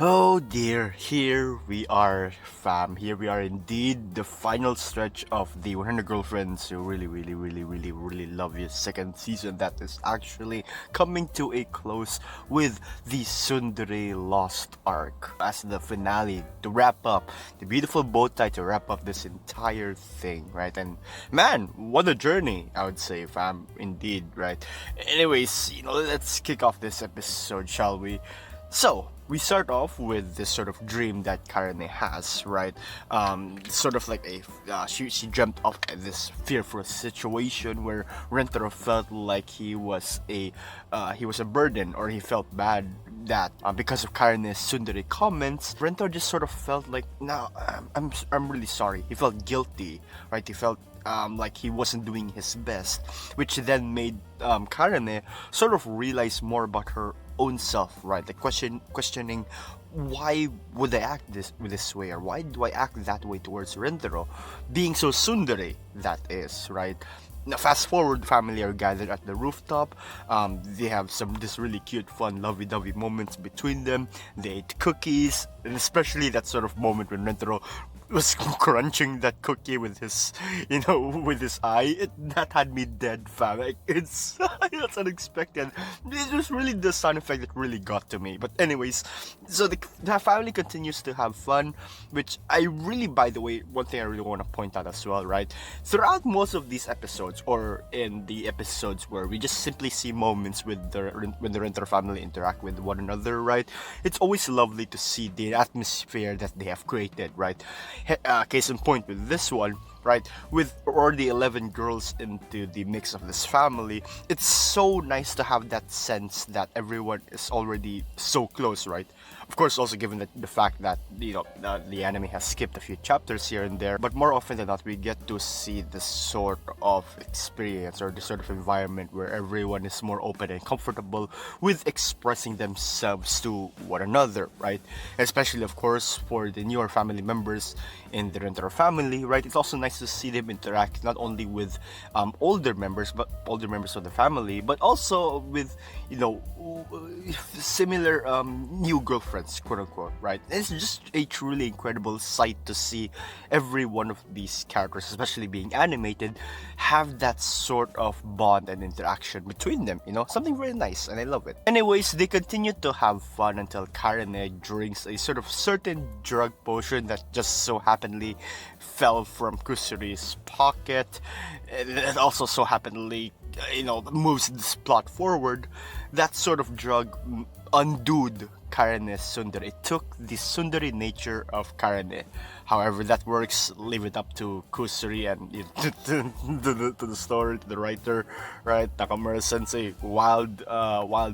Oh dear, here we are, fam. Here we are indeed, the final stretch of the 100 Girlfriends who really love you second season that is actually coming to a close with the Sundari Lost arc as the finale to wrap up the beautiful bow tie to wrap up this entire thing, right? And man, what a journey, I would say, fam. Indeed, right? Anyways, let's kick off this episode, shall we? So, we start off with this sort of dream that Karane has, right? Sort of like she dreamt of this fearful situation where Rentaro felt like he was a burden, or he felt bad that because of Karane's Sundari comments, Rentaro just sort of felt like, no, I'm really sorry. He felt guilty, right? He felt like he wasn't doing his best, which then made Karane sort of realize more about her own self, right? Like questioning, why would I act this way, or why do I act that way towards Rentaro, being so tsundere, that is, right? Now, fast forward, family are gathered at the rooftop. They have this really cute, fun, lovey-dovey moments between them. They ate cookies, and especially that sort of moment when Rentaro was crunching that cookie with his, with his eye. That had me dead, fam. Like, it's unexpected. It was really the sound effect that really got to me. But anyways, so the family continues to have fun, which I really, by the way, one thing I really want to point out as well, right? Throughout most of these episodes, or in the episodes where we just simply see moments when the Renter family interact with one another, right? It's always lovely to see the atmosphere that they have created, right? Case in point with this one, right? With already 11 girls into the mix of this family, it's so nice to have that sense that everyone is already so close, right? Of course, also given the fact that, the anime has skipped a few chapters here and there, but more often than not, we get to see this sort of experience, or this sort of environment where everyone is more open and comfortable with expressing themselves to one another, right? Especially, of course, for the newer family members in the Rentaro family, right? It's also nice to see them interact not only with older members of the family, but also with, similar new girlfriends, quote unquote, right? It's just a truly incredible sight to see every one of these characters, especially being animated, have that sort of bond and interaction between them, something very nice, and I love it. Anyways, they continue to have fun until Karane drinks a sort of certain drug potion that just so happenly fell from Kusuri's pocket, and it also so happenly moves this plot forward. That sort of drug undooed Karane's Sundari. It took the Sundari nature of Karane. However that works, leave it up to Kusuri and to the story, to the writer, right? Nakamura Sensei, wild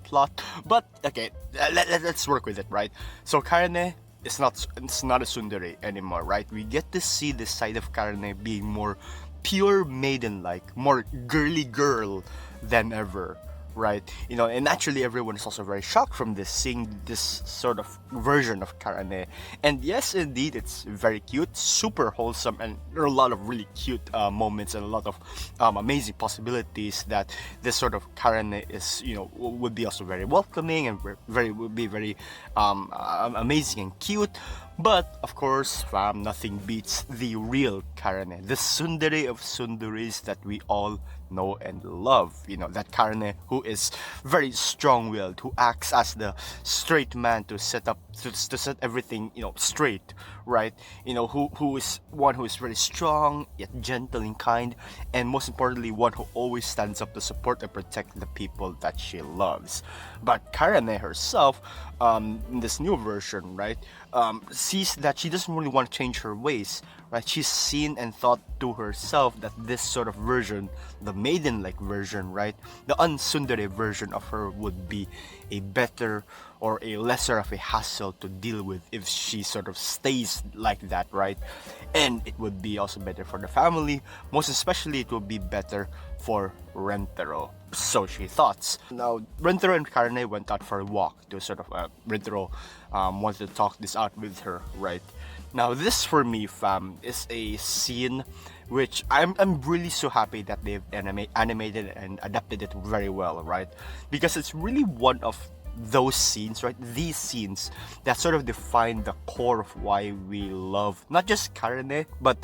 plot. But okay, let's work with it, right? So Karane, it's not a Sundari anymore, right? We get to see this side of Karane being more pure maiden-like, more girly girl than ever, right? And naturally everyone is also very shocked from this, seeing this sort of version of Karane. And yes, indeed, it's very cute, super wholesome, and there are a lot of really cute moments and a lot of amazing possibilities that this sort of Karane is, would be also very welcoming and would be very amazing and cute. But of course, fam, nothing beats the real Karane, the Sundari of sundaris that we all know and love. That Karane who is very strong-willed, who acts as the straight man to set everything, straight, right? Who is one who is very strong yet gentle and kind, and most importantly, one who always stands up to support and protect the people that she loves. But Karane herself, in this new version, right, sees that she doesn't really want to change her ways, right? She's seen and thought to herself that this sort of version, the maiden-like version, right, the unsundere version of her would be a better or a lesser of a hassle to deal with if she sort of stays like that, right? And it would be also better for the family. Most especially, it would be better for Rentaro. So she thought. Now, Rentaro and Karane went out for a walk to sort of, Rentaro wanted to talk this out with her, right? Now, this for me, fam, is a scene which I'm really so happy that they've animated and adapted it very well, right? Because it's really one of those scenes, right? These scenes that sort of define the core of why we love not just Karane, but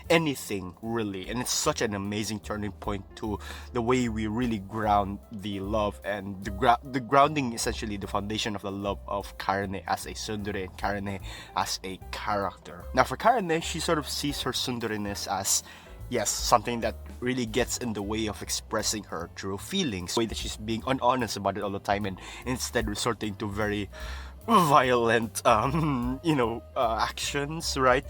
anything really. And it's such an amazing turning point to the way we really ground the love and the grounding, essentially the foundation of the love of Karane as a tsundere and Karane as a character. Now for Karane, she sort of sees her tsundereness as, yes, something that really gets in the way of expressing her true feelings. The way that she's being honest about it all the time and instead resorting to very violent, actions, right?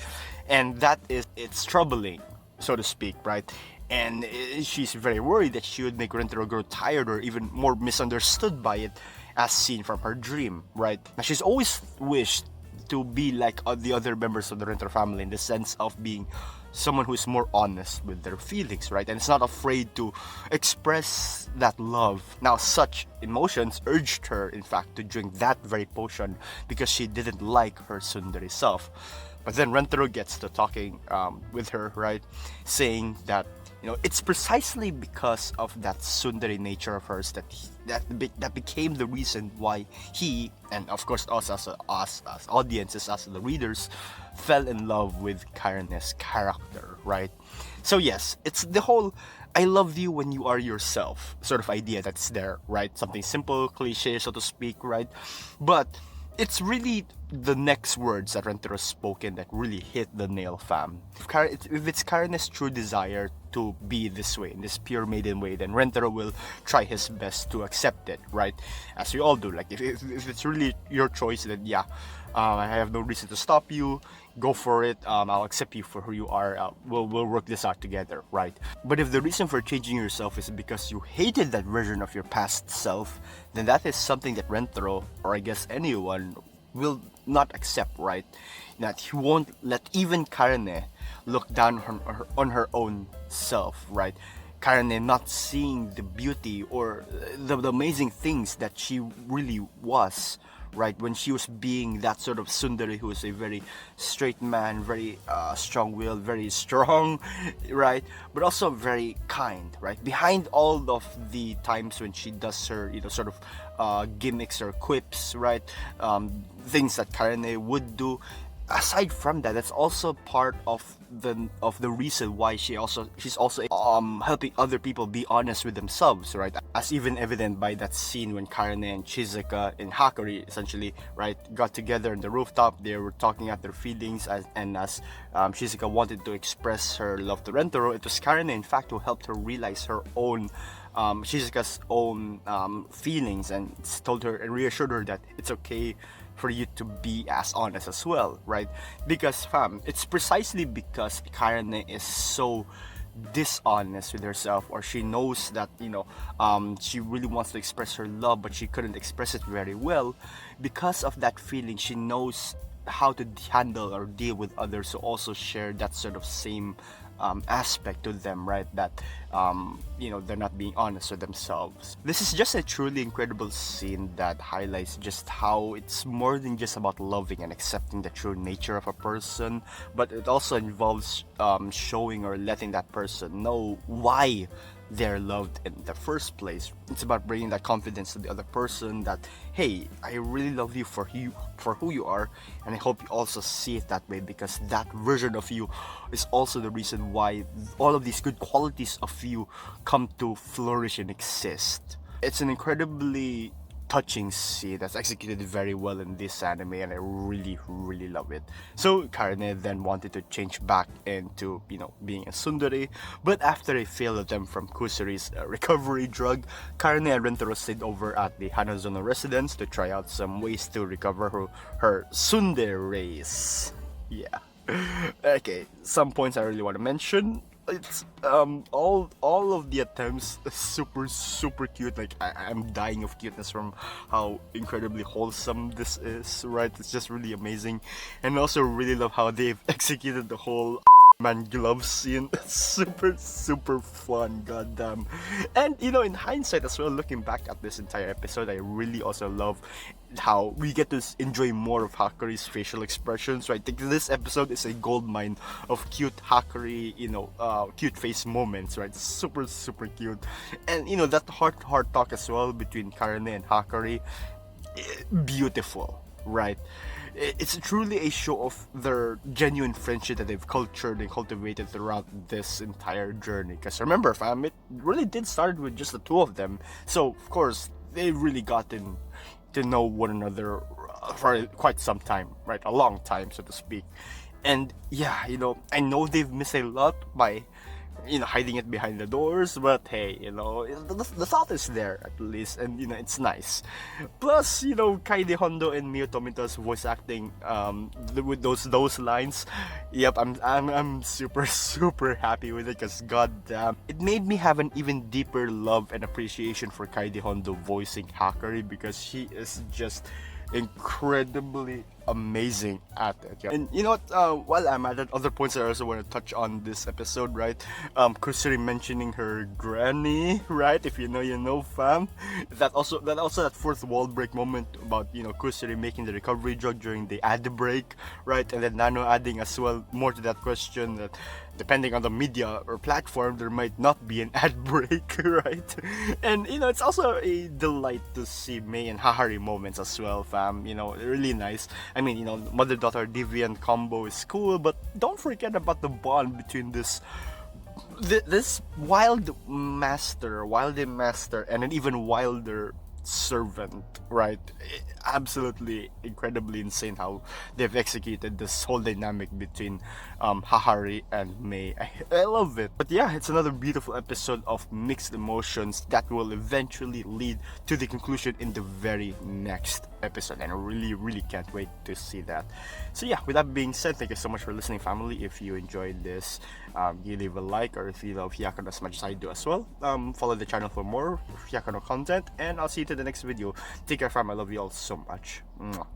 And that is, it's troubling, so to speak, right? And she's very worried that she would make Rentaro grow tired or even more misunderstood by it, as seen from her dream, right? Now, she's always wished to be like the other members of the Rentaro family in the sense of being someone who is more honest with their feelings, right? And it's not afraid to express that love. Now, such emotions urged her, in fact, to drink that very potion because she didn't like her tsundere self. But then Rentaro gets to talking with her, right? Saying that, it's precisely because of that tsundere nature of hers that became the reason why he, and of course us as audiences, as the readers, fell in love with Karane's character, right? So yes, it's the whole "I love you when you are yourself" sort of idea that's there, right? Something simple, cliche, so to speak, right? But it's really the next words that Rentaro spoken that really hit the nail, fam. If it's Karane's true desire to be this way, in this pure maiden way, then Rentaro will try his best to accept it, right? As we all do. Like, if it's really your choice, then yeah, I have no reason to stop you. Go for it. I'll accept you for who you are. We'll work this out together, right? But if the reason for changing yourself is because you hated that version of your past self, then that is something that Rentaro, or I guess anyone, will not accept, right? That he won't let even Karane look down on her own self, right? Karane not seeing the beauty or the amazing things that she really was, right? When she was being that sort of tsundere who is a very straight man, very strong-willed, very strong, right? But also very kind, right? Behind all of the times when she does her, sort of gimmicks or quips, right? Things that Karane would do. Aside from that, that's also part of the reason why she's also helping other people be honest with themselves, right? As even evident by that scene when Karane and Shizuka and Hakari essentially, right, got together on the rooftop. They were talking out their feelings, as Shizuka wanted to express her love to Rentaro, it was Karane in fact who helped her realize her own Shizuka's own feelings, and told her and reassured her that it's okay for you to be as honest as well, right? Because fam, it's precisely because Karane is so dishonest with herself, or she knows that she really wants to express her love but she couldn't express it very well. Because of that feeling, she knows how to handle or deal with others who also share that sort of same aspect to them, right? That they're not being honest with themselves. This is just a truly incredible scene that highlights just how it's more than just about loving and accepting the true nature of a person, but it also involves showing or letting that person know why they're loved in the first place. It's about bringing that confidence to the other person that, hey, I really love you for who you are, and I hope you also see it that way, because that version of you is also the reason why all of these good qualities of you come to flourish and exist. It's an incredibly touching scene that's executed very well in this anime, and I really love it. So Karane then wanted to change back into being a tsundere, but after a failed attempt from Kusuri's recovery drug, Karane and Rentaro stayed over at the Hanazono residence to try out some ways to recover her tsundere. Yeah. Okay, some points I really want to mention. It's all of the attempts super cute. Like I'm dying of cuteness from how incredibly wholesome this is, right? It's just really amazing. And also really love how they've executed the whole man glove scene. It's super fun, goddamn. And in hindsight as well, looking back at this entire episode, I really also love how we get to enjoy more of Hakari's facial expressions, right? I think this episode is a goldmine of cute Hakari, cute face moments, right? Super cute. And that heart talk as well between Karane and Hakari. beautiful, right? It's truly a show of their genuine friendship that they've cultured and cultivated throughout this entire journey. Because remember, fam, it really did start with just the two of them. So, of course, they really gotten to know one another for quite some time, right? A long time, so to speak. And yeah, I know they've missed a lot by hiding it behind the doors, but hey, the thought is there at least, and it's nice. Plus, Kaide Hondo and Mio Tomita's voice acting, with those lines, yep, I'm super super happy with it, because goddamn, it made me have an even deeper love and appreciation for Kaide Hondo voicing Hakari, because she is just incredibly amazing at it. Yeah. And you know what? While I'm at it, other points I also want to touch on this episode, right? Kusuri mentioning her granny, right? If you know, fam. That fourth wall break moment about Kusuri making the recovery drug during the ad break, right? And then Nano adding as well more to that question that depending on the media or platform, there might not be an ad break, right? And it's also a delight to see Mei and Hahari moments as well, fam. Really nice. I mean, mother-daughter deviant combo is cool, but don't forget about the bond between this wild master, and an even wilder servant, right? Absolutely incredibly insane how they've executed this whole dynamic between Hahari and Mei. I love it. But yeah, it's another beautiful episode of mixed emotions that will eventually lead to the conclusion in the very next episode, and I really really can't wait to see that. So yeah, with that being said, thank you so much for listening, family. If you enjoyed this, you leave a like, or if you love Hyakkano as much as I do as well, follow the channel for more Hyakkano content, and I'll see you to the next video. Take care, fam. I love you all so much. Mwah.